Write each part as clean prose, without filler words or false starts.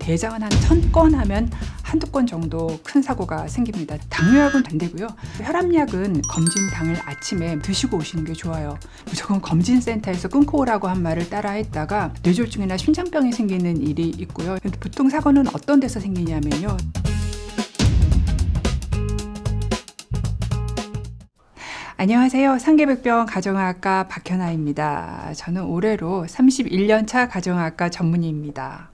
대장은 한 1000건 하면 한두 건 정도 큰 사고가 생깁니다. 당뇨약은 반대고요. 혈압약은 검진 당일 아침에 드시고 오시는 게 좋아요. 무조건 검진센터에서 끊고 오라고 한 말을 따라 했다가 뇌졸중이나 심장병이 생기는 일이 있고요. 보통 사고는 어떤 데서 생기냐면요. 안녕하세요. 상계백병 가정의학과 박현아입니다. 저는 올해로 31년차 가정의학과 전문의입니다.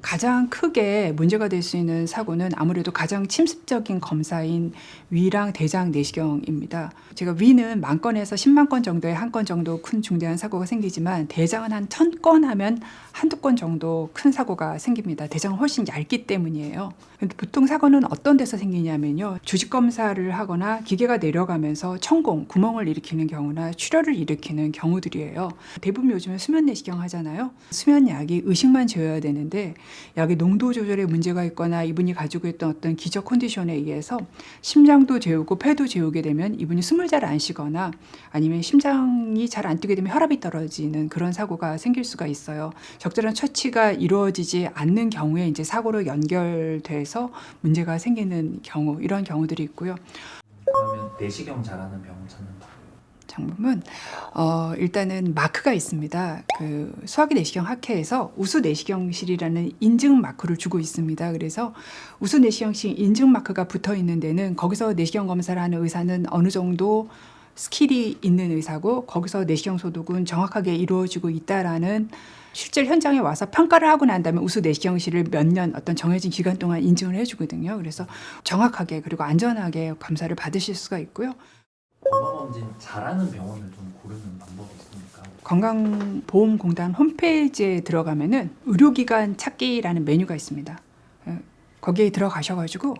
가장 크게 문제가 될 수 있는 사고는 아무래도 가장 침습적인 검사인 위랑 대장 내시경입니다. 제가 위는 10,000건에서 100,000 건 정도의 한 건 정도 큰 중대한 사고가 생기지만 대장은 한 1000건 하면 한두 건 정도 큰 사고가 생깁니다. 대장은 훨씬 얇기 때문이에요. 보통 사고는 어떤 데서 생기냐면요. 조직 검사를 하거나 기계가 내려가면서 천공, 구멍을 일으키는 경우나 출혈을 일으키는 경우들이에요. 대부분 요즘은 수면 내시경 하잖아요. 수면약이 의식만 재워야 되는데 약의 농도 조절에 문제가 있거나 이분이 가지고 있던 어떤 기저 컨디션에 의해서 심장도 재우고 폐도 재우게 되면 이분이 숨을 잘 안 쉬거나 아니면 심장이 잘 안 뛰게 되면 혈압이 떨어지는 그런 사고가 생길 수가 있어요. 적절한 처치가 이루어지지 않는 경우에 이제 사고로 연결돼서 문제가 생기는 경우, 이런 경우들이 있고요. 그러면 내시경 잘하는 병원 찾는 방법은 일단은 마크가 있습니다. 그 수학의 내시경 학회에서 우수 내시경실이라는 인증 마크를 주고 있습니다. 그래서 우수 내시경실 인증 마크가 붙어 있는 데는 거기서 내시경 검사를 하는 의사는 어느 정도 스킬이 있는 의사고 거기서 내시경 소독은 정확하게 이루어지고 있다라는 실제 현장에 와서 평가를 하고 난 다음에 우수 내시경실을 몇 년 어떤 정해진 기간 동안 인증을 해주거든요. 그래서 정확하게 그리고 안전하게 검사를 받으실 수가 있고요. 건강검진 잘하는 병원을 좀 고르는 방법이 있습니까? 건강보험공단 홈페이지에 들어가면은 의료기관 찾기라는 메뉴가 있습니다. 거기에 들어가셔가지고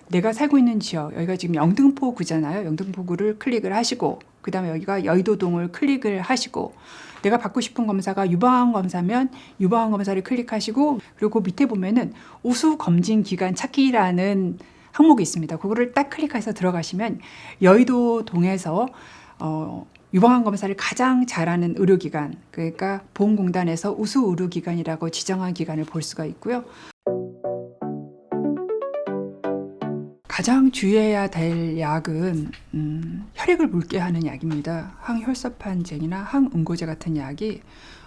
내가 살고 있는 지역, 여기가 지금 영등포구잖아요. 영등포구를 클릭을 하시고 그 다음에 여기가 여의도동을 클릭을 하시고 내가 받고 싶은 검사가 유방암 검사면 유방암 검사를 클릭하시고 그리고 그 밑에 보면은 우수 검진 기관 찾기라는 항목이 있습니다. 그거를 딱 클릭해서 들어가시면 여의도 동에서 유방암 검사를 가장 잘하는 의료기관, 그러니까 보험공단에서 우수 의료기관이라고 지정한 기관을 볼 수가 있고요. 가장 주의해야 될 약은 혈액을 묽게 하는 약입니다. 항혈소판제나 항응고제 같은 약이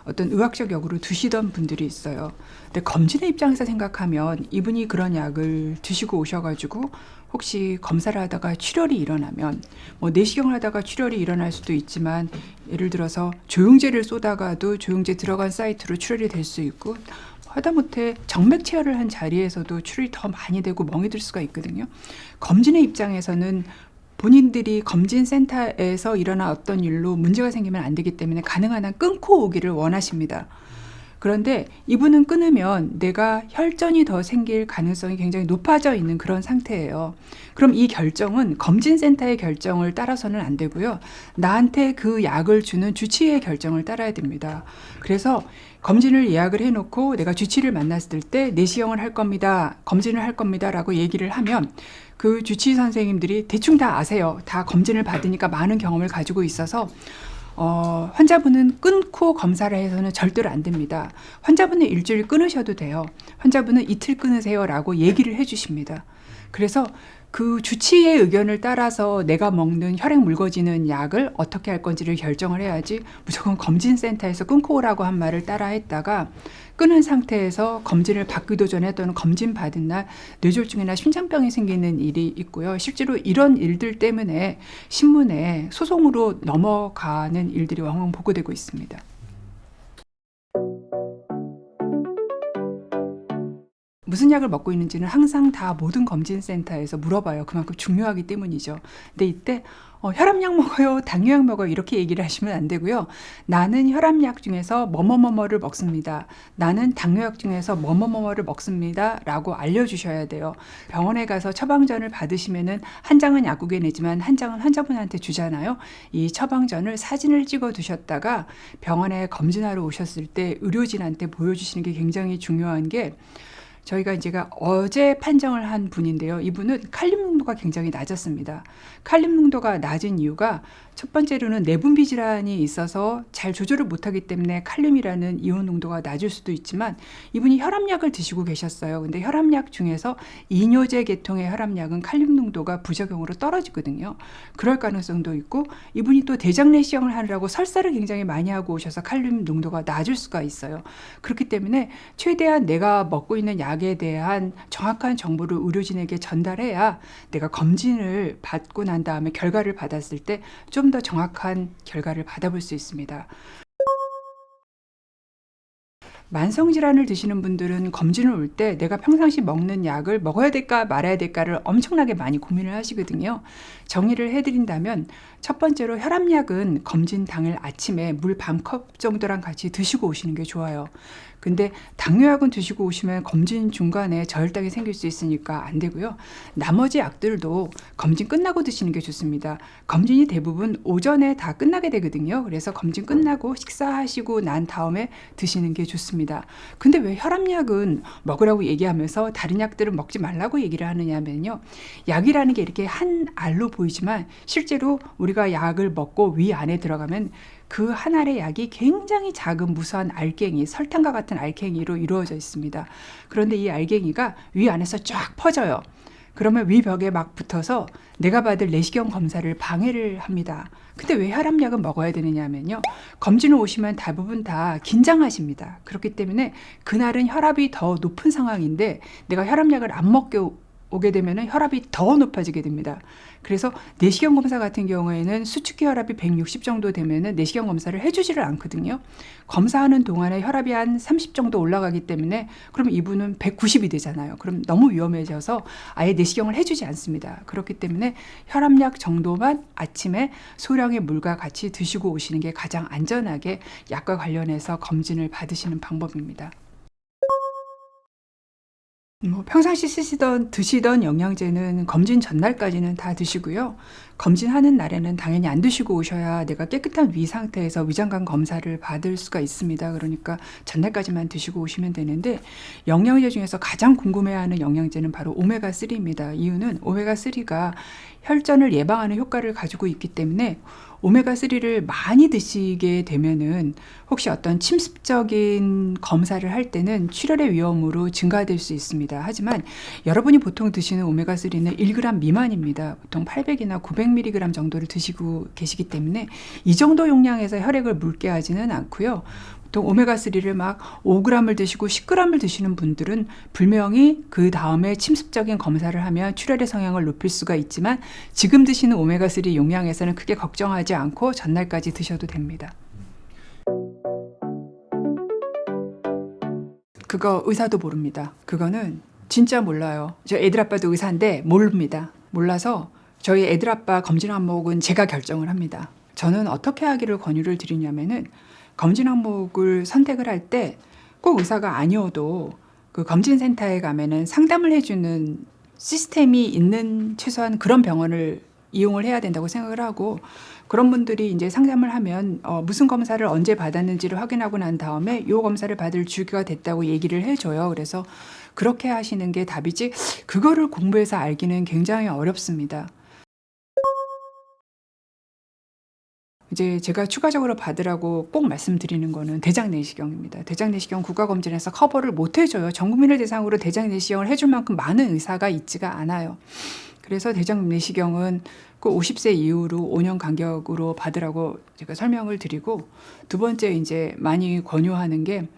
어떤 의학적 역으로 드시던 분들이 있어요. 근데 검진의 입장에서 생각하면 이분이 그런 약을 드시고 오셔가지고 혹시 검사를 하다가 출혈이 일어나면 뭐 내시경을 하다가 출혈이 일어날 수도 있지만 예를 들어서 조영제를 쏘다가도 조영제 들어간 사이트로 출혈이 될 수 있고 하다못해 정맥 체열을 한 자리에서도 출혈이 더 많이 되고 멍이 들 수가 있거든요. 검진의 입장에서는 본인들이 검진센터에서 일어난 어떤 일로 문제가 생기면 안 되기 때문에 가능한 한 끊고 오기를 원하십니다. 그런데 이분은 끊으면 내가 혈전이 더 생길 가능성이 굉장히 높아져 있는 그런 상태예요. 그럼 이 결정은 검진센터의 결정을 따라서는 안 되고요. 나한테 그 약을 주는 주치의의 결정을 따라야 됩니다. 그래서 검진을 예약을 해놓고 내가 주치의를 만났을 때 내시경을 할 겁니다. 검진을 할 겁니다. 라고 얘기를 하면 그 주치의 선생님들이 대충 다 아세요. 다 검진을 받으니까 많은 경험을 가지고 있어서 환자분은 끊고 검사를 해서는 절대로 안 됩니다. 환자분은 일주일 끊으셔도 돼요. 환자분은 이틀 끊으세요 라고 얘기를 해주십니다. 그래서 그 주치의의 의견을 따라서 내가 먹는 혈액 묽어지는 약을 어떻게 할 건지를 결정을 해야지 무조건 검진센터에서 끊고 오라고 한 말을 따라 했다가 끊은 상태에서 검진을 받기도 전에 또는 검진 받은 날 뇌졸중이나 심장병이 생기는 일이 있고요. 실제로 이런 일들 때문에 신문에 소송으로 넘어가는 일들이 왕왕 보고되고 있습니다. 무슨 약을 먹고 있는지는 항상 다 모든 검진센터에서 물어봐요. 그만큼 중요하기 때문이죠. 근데 이때 혈압약 먹어요, 당뇨약 먹어요 이렇게 얘기를 하시면 안 되고요. 나는 혈압약 중에서 뭐뭐뭐뭐를 먹습니다. 나는 당뇨약 중에서 뭐뭐뭐뭐를 먹습니다. 라고 알려주셔야 돼요. 병원에 가서 처방전을 받으시면은 한 장은 약국에 내지만 한 장은 환자분한테 주잖아요. 이 처방전을 사진을 찍어 두셨다가 병원에 검진하러 오셨을 때 의료진한테 보여주시는 게 굉장히 중요한 게 제가 어제 판정을 한 분인데요. 이분은 칼륨 농도가 굉장히 낮았습니다. 칼륨 농도가 낮은 이유가 첫 번째로는 내분비 질환이 있어서 잘 조절을 못하기 때문에 칼륨이라는 이온 농도가 낮을 수도 있지만 이분이 혈압약을 드시고 계셨어요. 근데 혈압약 중에서 이뇨제 계통의 혈압약은 칼륨 농도가 부작용으로 떨어지거든요. 그럴 가능성도 있고 이분이 또 대장 내시경을 하느라고 설사를 굉장히 많이 하고 오셔서 칼륨 농도가 낮을 수가 있어요. 그렇기 때문에 최대한 내가 먹고 있는 약에 대한 정확한 정보를 의료진에게 전달해야 내가 검진을 받고 난 다음에 결과를 받았을 때 좀 더 정확한 결과를 받아볼 수 있습니다. 만성질환을 드시는 분들은 검진을 올 때 내가 평상시 먹는 약을 먹어야 될까 말아야 될까를 엄청나게 많이 고민을 하시거든요. 정리를 해드린다면 첫 번째로 혈압약은 검진 당일 아침에 물 반 컵 정도랑 같이 드시고 오시는 게 좋아요. 근데 당뇨약은 드시고 오시면 검진 중간에 저혈당이 생길 수 있으니까 안 되고요. 나머지 약들도 검진 끝나고 드시는 게 좋습니다. 검진이 대부분 오전에 다 끝나게 되거든요. 그래서 검진 끝나고 식사하시고 난 다음에 드시는 게 좋습니다. 근데 왜 혈압약은 먹으라고 얘기하면서 다른 약들은 먹지 말라고 얘기를 하느냐면요. 약이라는 게 이렇게 한 알로 보이지만 실제로 우리가 약을 먹고 위 안에 들어가면 그 한 알의 약이 굉장히 작은 무수한 알갱이, 설탕과 같은 알갱이로 이루어져 있습니다. 그런데 이 알갱이가 위 안에서 쫙 퍼져요. 그러면 위벽에 막 붙어서 내가 받을 내시경 검사를 방해를 합니다. 근데 왜 혈압약은 먹어야 되느냐면요. 검진을 오시면 대부분 다 긴장하십니다. 그렇기 때문에 그날은 혈압이 더 높은 상황인데 내가 혈압약을 안 먹게 오게 되면 혈압이 더 높아지게 됩니다. 그래서 내시경 검사 같은 경우에는 수축기 혈압이 160 정도 되면 내시경 검사를 해주지를 않거든요. 검사하는 동안에 혈압이 한 30 정도 올라가기 때문에 그럼 이분은 190이 되잖아요. 그럼 너무 위험해져서 아예 내시경을 해주지 않습니다. 그렇기 때문에 혈압약 정도만 아침에 소량의 물과 같이 드시고 오시는 게 가장 안전하게 약과 관련해서 검진을 받으시는 방법입니다. 평상시 드시던 영양제는 검진 전날까지는 다 드시고요. 검진하는 날에는 당연히 안 드시고 오셔야 내가 깨끗한 위 상태에서 위장관 검사를 받을 수가 있습니다. 그러니까 전날까지만 드시고 오시면 되는데 영양제 중에서 가장 궁금해하는 영양제는 바로 오메가3입니다. 이유는 오메가3가 혈전을 예방하는 효과를 가지고 있기 때문에 오메가3를 많이 드시게 되면은 혹시 어떤 침습적인 검사를 할 때는 출혈의 위험으로 증가될 수 있습니다. 하지만 여러분이 보통 드시는 오메가3는 1g 미만입니다. 보통 800이나 900mg 정도를 드시고 계시기 때문에 이 정도 용량에서 혈액을 묽게 하지는 않고요. 보통 오메가3를 막 5g을 드시고 10g을 드시는 분들은 분명히 그 다음에 침습적인 검사를 하면 출혈의 성향을 높일 수가 있지만 지금 드시는 오메가3 용량에서는 크게 걱정하지 않고 전날까지 드셔도 됩니다. 그거 의사도 모릅니다. 그거는 진짜 몰라요. 저 애들 아빠도 의사인데 모릅니다. 몰라서 저희 애들 아빠 검진 항목은 제가 결정을 합니다. 저는 어떻게 하기를 권유를 드리냐면은 검진 항목을 선택을 할 때 꼭 의사가 아니어도 그 검진센터에 가면은 상담을 해주는 시스템이 있는 최소한 그런 병원을 이용을 해야 된다고 생각을 하고 그런 분들이 이제 상담을 하면 무슨 검사를 언제 받았는지를 확인하고 난 다음에 요 검사를 받을 주기가 됐다고 얘기를 해줘요. 그래서 그렇게 하시는 게 답이지 그거를 공부해서 알기는 굉장히 어렵습니다. 이제 제가 추가적으로 받으라고 꼭 말씀드리는 거는 대장 내시경입니다. 대장 내시경 국가검진에서 커버를 못 해줘요. 전 국민을 대상으로 대장 내시경을 해줄 만큼 많은 의사가 있지가 않아요. 그래서 대장 내시경은 꼭 50세 이후로 5년 간격으로 받으라고 제가 설명을 드리고 두 번째 이제 많이 권유하는 게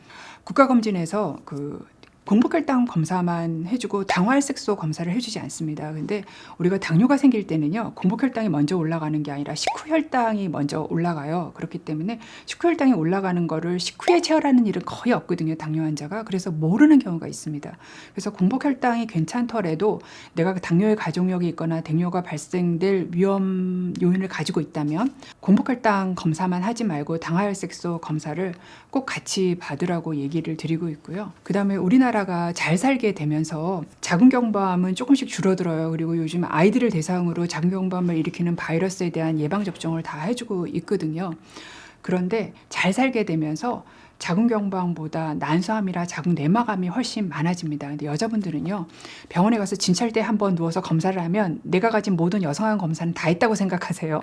국가검진에서 그 공복혈당 검사만 해주고 당화혈색소 검사를 해주지 않습니다. 근데 우리가 당뇨가 생길 때는요, 공복혈당이 먼저 올라가는 게 아니라 식후혈당이 먼저 올라가요. 그렇기 때문에 식후혈당이 올라가는 거를 식후에 체열하는 일은 거의 없거든요, 당뇨 환자가. 그래서 모르는 경우가 있습니다. 그래서 공복혈당이 괜찮더라도 내가 당뇨의 가족력이 있거나 당뇨가 발생될 위험 요인을 가지고 있다면 공복혈당 검사만 하지 말고 당화혈색소 검사를 꼭 같이 받으라고 얘기를 드리고 있고요. 그 다음에 우리나라가 잘 살게 되면서 자궁경부암은 조금씩 줄어들어요. 그리고 요즘 아이들을 대상으로 자궁경부암을 일으키는 바이러스에 대한 예방접종을 다 해주고 있거든요. 그런데 잘 살게 되면서 자궁경부암보다 난소암이라 자궁내막암이 훨씬 많아집니다. 근데 여자분들은요, 병원에 가서 진찰대 한번 누워서 검사를 하면 내가 가진 모든 여성암 검사는 다 했다고 생각하세요.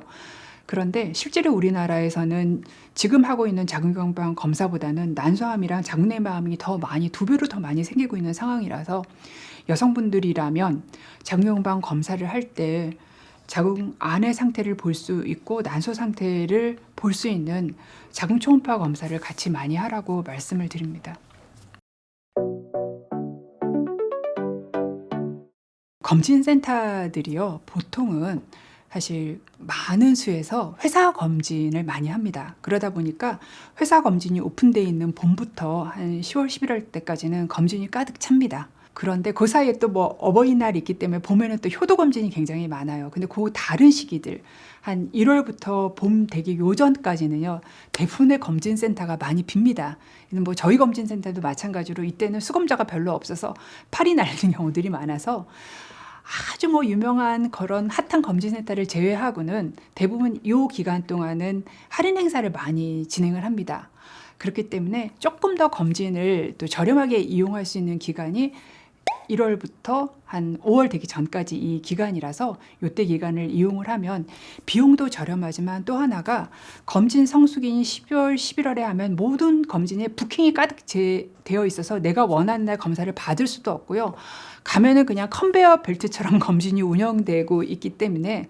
그런데 실제로 우리나라에서는 지금 하고 있는 자궁경부암 검사보다는 난소암이랑 장내마암이 더 많이 2배로 더 많이 생기고 있는 상황이라서 여성분들이라면 자궁경부암 검사를 할 때 자궁 안의 상태를 볼 수 있고 난소 상태를 볼 수 있는 자궁 초음파 검사를 같이 많이 하라고 말씀을 드립니다. 검진센터들이요, 보통은 사실 많은 수에서 회사 검진을 많이 합니다. 그러다 보니까 회사 검진이 오픈되어 있는 봄부터 한 10월, 11월 때까지는 검진이 가득 찹니다. 그런데 그 사이에 또 뭐 어버이날이 있기 때문에 봄에는 또 효도 검진이 굉장히 많아요. 근데 그 다른 시기들, 한 1월부터 봄 되기 요전까지는요, 대부분의 검진센터가 많이 빕니다. 뭐 저희 검진센터도 마찬가지로 이때는 수검자가 별로 없어서 팔이 날리는 경우들이 많아서 아주 뭐 유명한 그런 핫한 검진센터를 제외하고는 대부분 이 기간 동안은 할인 행사를 많이 진행을 합니다. 그렇기 때문에 조금 더 검진을 또 저렴하게 이용할 수 있는 기간이 1월부터 한 5월 되기 전까지 이 기간이라서 이때 기간을 이용을 하면 비용도 저렴하지만 또 하나가 검진 성수기인 12월, 11월에 하면 모든 검진에 부킹이 가득 되어 있어서 내가 원하는 날 검사를 받을 수도 없고요. 가면은 그냥 컨베이어 벨트처럼 검진이 운영되고 있기 때문에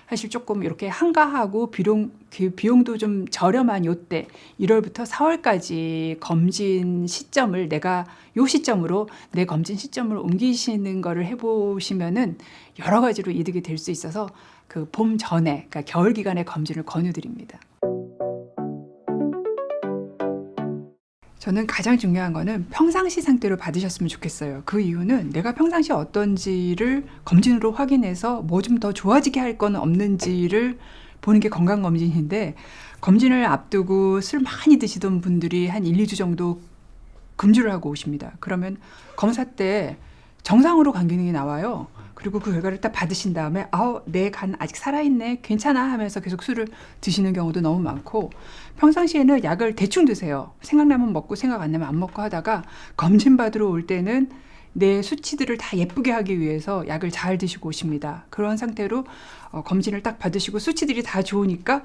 사실 조금 이렇게 한가하고 비용도 좀 저렴한 요때 1월부터 4월까지 검진 시점을 내가 요 시점으로 내 검진 시점을 옮기시는 거를 해보시면은 여러 가지로 이득이 될 수 있어서 그 봄 전에, 그러니까 겨울 기간에 검진을 권유드립니다. 저는 가장 중요한 거는 평상시 상태로 받으셨으면 좋겠어요. 그 이유는 내가 평상시 어떤지를 검진으로 확인해서 뭐 좀 더 좋아지게 할 건 없는지를 보는 게 건강검진인데, 검진을 앞두고 술 많이 드시던 분들이 한 1, 2주 정도 금주를 하고 오십니다. 그러면 검사 때 정상으로 간 기능이 나와요. 그리고 그 결과를 딱 받으신 다음에 내 간 아직 살아있네, 괜찮아 하면서 계속 술을 드시는 경우도 너무 많고, 평상시에는 약을 대충 드세요. 생각나면 먹고 생각 안 나면 안 먹고 하다가 검진 받으러 올 때는 내 수치들을 다 예쁘게 하기 위해서 약을 잘 드시고 오십니다. 그런 상태로 검진을 딱 받으시고 수치들이 다 좋으니까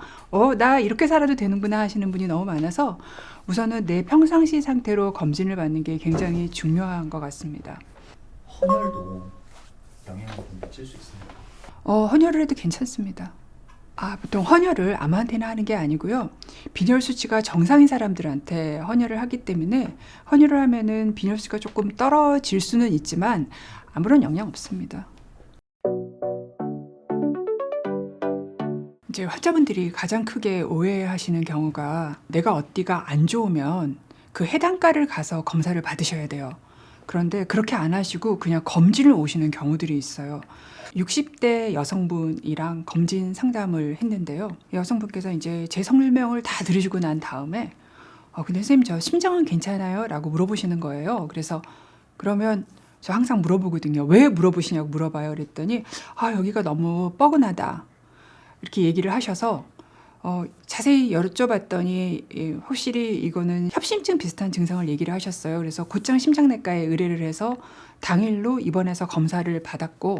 나 이렇게 살아도 되는구나 하시는 분이 너무 많아서 우선은 내 평상시 상태로 검진을 받는 게 굉장히 중요한 것 같습니다. 헌혈도 영향을 좀 미칠 수 있습니다. 헌혈을 해도 괜찮습니다. 보통 헌혈을 아무한테나 하는 게 아니고요. 빈혈 수치가 정상인 사람들한테 헌혈을 하기 때문에 헌혈을 하면은 빈혈 수치가 조금 떨어질 수는 있지만 아무런 영향 없습니다. 이제 환자분들이 가장 크게 오해하시는 경우가 내가 어디가 안 좋으면 그 해당과를 가서 검사를 받으셔야 돼요. 그런데 그렇게 안 하시고 그냥 검진을 오시는 경우들이 있어요. 60대 여성분이랑 검진 상담을 했는데요. 여성분께서 이제 제 설명을 다 들으시고 난 다음에 근데 선생님 저 심장은 괜찮아요? 라고 물어보시는 거예요. 그래서 그러면 저 항상 물어보거든요. 왜 물어보시냐고 물어봐요. 그랬더니 여기가 너무 뻐근하다 이렇게 얘기를 하셔서 자세히 여쭤봤더니 확실히 이거는 협심증 비슷한 증상을 얘기를 하셨어요. 그래서 곧장 심장내과에 의뢰를 해서 당일로 입원해서 검사를 받고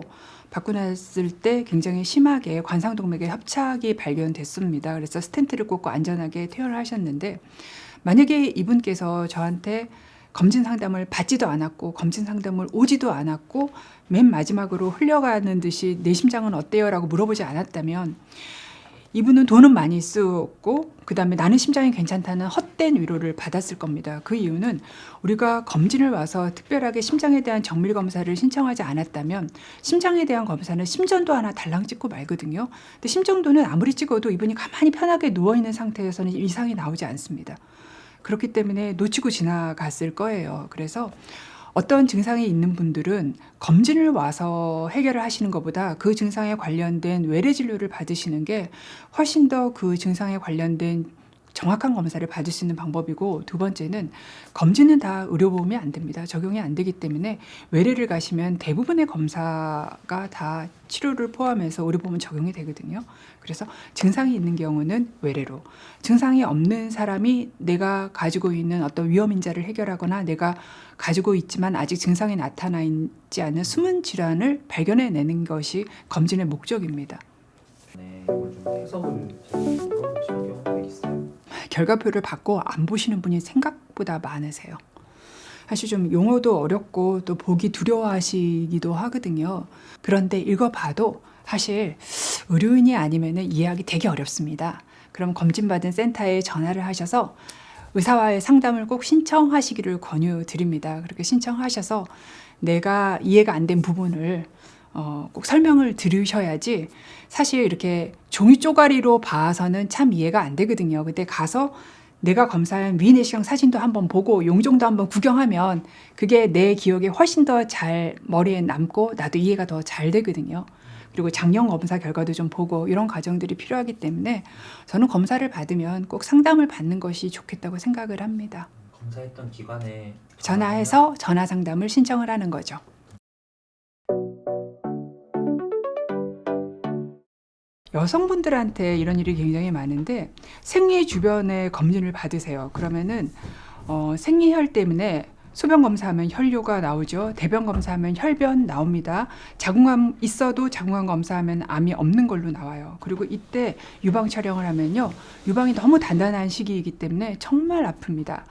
났을 때 굉장히 심하게 관상동맥에 협착이 발견됐습니다. 그래서 스텐트를 꽂고 안전하게 퇴원을 하셨는데, 만약에 이분께서 저한테 검진 상담을 받지도 않았고 검진 상담을 오지도 않았고 맨 마지막으로 흘려가는 듯이 내 심장은 어때요? 라고 물어보지 않았다면 이분은 돈은 많이 쓰고 그다음에 나는 심장이 괜찮다는 헛된 위로를 받았을 겁니다. 그 이유는 우리가 검진을 와서 특별하게 심장에 대한 정밀 검사를 신청하지 않았다면 심장에 대한 검사는 심전도 하나 달랑 찍고 말거든요. 근데 심전도는 아무리 찍어도 이분이 가만히 편하게 누워있는 상태에서는 이상이 나오지 않습니다. 그렇기 때문에 놓치고 지나갔을 거예요. 그래서 어떤 증상이 있는 분들은 검진을 와서 해결을 하시는 것보다 그 증상에 관련된 외래 진료를 받으시는 게 훨씬 더 그 증상에 관련된 정확한 검사를 받을 수 있는 방법이고, 두 번째는 검진은 다 의료보험이 안 됩니다. 적용이 안 되기 때문에 외래를 가시면 대부분의 검사가 다 치료를 포함해서 의료보험은 적용이 되거든요. 그래서 증상이 있는 경우는 외래로, 증상이 없는 사람이 내가 가지고 있는 어떤 위험인자를 해결하거나 내가 가지고 있지만 아직 증상이 나타나 있지 않은 숨은 질환을 발견해내는 것이 검진의 목적입니다. 네, 이걸 좀 해석을 잘 물어보시는 경우가 있어요. 결과표를 받고 안 보시는 분이 생각보다 많으세요. 사실 좀 용어도 어렵고 또 보기 두려워하시기도 하거든요. 그런데 읽어봐도 사실 의료인이 아니면 이해하기 되게 어렵습니다. 그럼 검진받은 센터에 전화를 하셔서 의사와의 상담을 꼭 신청하시기를 권유드립니다. 그렇게 신청하셔서 내가 이해가 안 된 부분을 꼭 설명을 들으셔야지 사실 이렇게 종이 쪼가리로 봐서는 참 이해가 안 되거든요. 그때 가서 내가 검사한 위내시경 사진도 한번 보고 용종도 한번 구경하면 그게 내 기억에 훨씬 더 잘 머리에 남고 나도 이해가 더 잘 되거든요. 그리고 장년 검사 결과도 좀 보고 이런 과정들이 필요하기 때문에 저는 검사를 받으면 꼭 상담을 받는 것이 좋겠다고 생각을 합니다. 검사했던 기관에 전화해서 전화 상담을 신청을 하는 거죠. 여성분들한테 이런 일이 굉장히 많은데 생리 주변에 검진을 받으세요. 그러면은 생리혈 때문에 소변 검사하면 혈뇨가 나오죠. 대변 검사하면 혈변 나옵니다. 자궁암 있어도 자궁암 검사하면 암이 없는 걸로 나와요. 그리고 이때 유방 촬영을 하면요. 유방이 너무 단단한 시기이기 때문에 정말 아픕니다.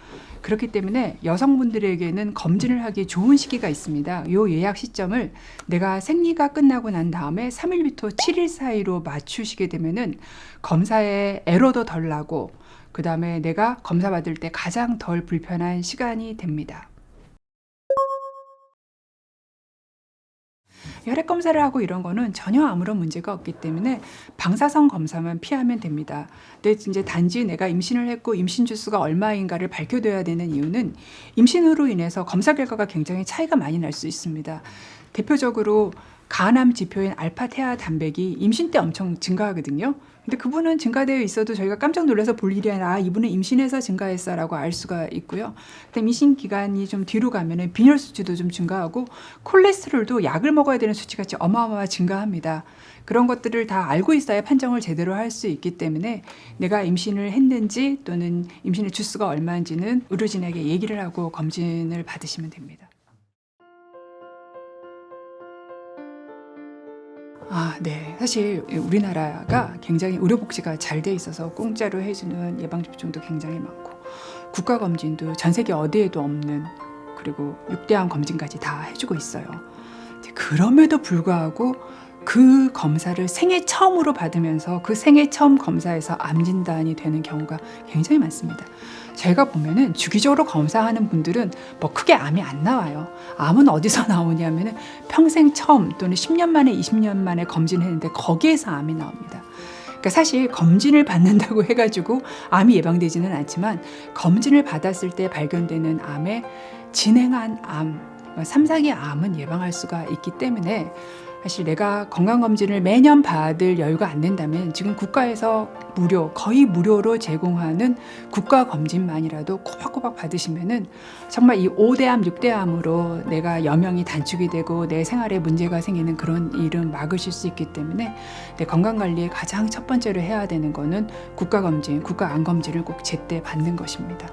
그렇기 때문에 여성분들에게는 검진을 하기 좋은 시기가 있습니다. 이 예약 시점을 내가 생리가 끝나고 난 다음에 3일부터 7일 사이로 맞추시게 되면은 검사에 에러도 덜 나고 그 다음에 내가 검사 받을 때 가장 덜 불편한 시간이 됩니다. 혈액 검사를 하고 이런 거는 전혀 아무런 문제가 없기 때문에 방사선 검사만 피하면 됩니다. 근데 이제 단지 내가 임신을 했고 임신 주수가 얼마인가를 밝혀둬야 되는 이유는 임신으로 인해서 검사 결과가 굉장히 차이가 많이 날 수 있습니다. 대표적으로 간암 지표인 알파 태아 단백이 임신 때 엄청 증가하거든요. 근데 그분은 증가되어 있어도 저희가 깜짝 놀라서 볼 일이 아니라 이분은 임신해서 증가했어라고 알 수가 있고요. 그다음 임신 기간이 좀 뒤로 가면은 빈혈 수치도 좀 증가하고 콜레스테롤도 약을 먹어야 되는 수치같이 어마어마하게 증가합니다. 그런 것들을 다 알고 있어야 판정을 제대로 할 수 있기 때문에 내가 임신을 했는지 또는 임신의 주수가 얼마인지는 의료진에게 얘기를 하고 검진을 받으시면 됩니다. 네. 사실 우리나라가 굉장히 의료복지가 잘 돼 있어서 공짜로 해주는 예방접종도 굉장히 많고 국가검진도 전 세계 어디에도 없는 그리고 6대암 검진까지 다 해주고 있어요. 그럼에도 불구하고 그 검사를 생애 처음으로 받으면서 그 생애 처음 검사에서 암 진단이 되는 경우가 굉장히 많습니다. 제가 보면은 주기적으로 검사하는 분들은 뭐 크게 암이 안 나와요. 암은 어디서 나오냐면은 평생 처음 또는 10년 만에 20년 만에 검진했는데 거기에서 암이 나옵니다. 그러니까 사실 검진을 받는다고 해가지고 암이 예방되지는 않지만 검진을 받았을 때 발견되는 암에 진행한 암, 3, 4기 암은 예방할 수가 있기 때문에 사실 내가 건강검진을 매년 받을 여유가 안 된다면 지금 국가에서 거의 무료로 제공하는 국가검진만이라도 꼬박꼬박 받으시면은 정말 이 5대암, 6대암으로 내가 여명이 단축이 되고 내 생활에 문제가 생기는 그런 일은 막으실 수 있기 때문에 내 건강관리에 가장 첫 번째로 해야 되는 거는 국가검진, 국가암검진을 꼭 제때 받는 것입니다.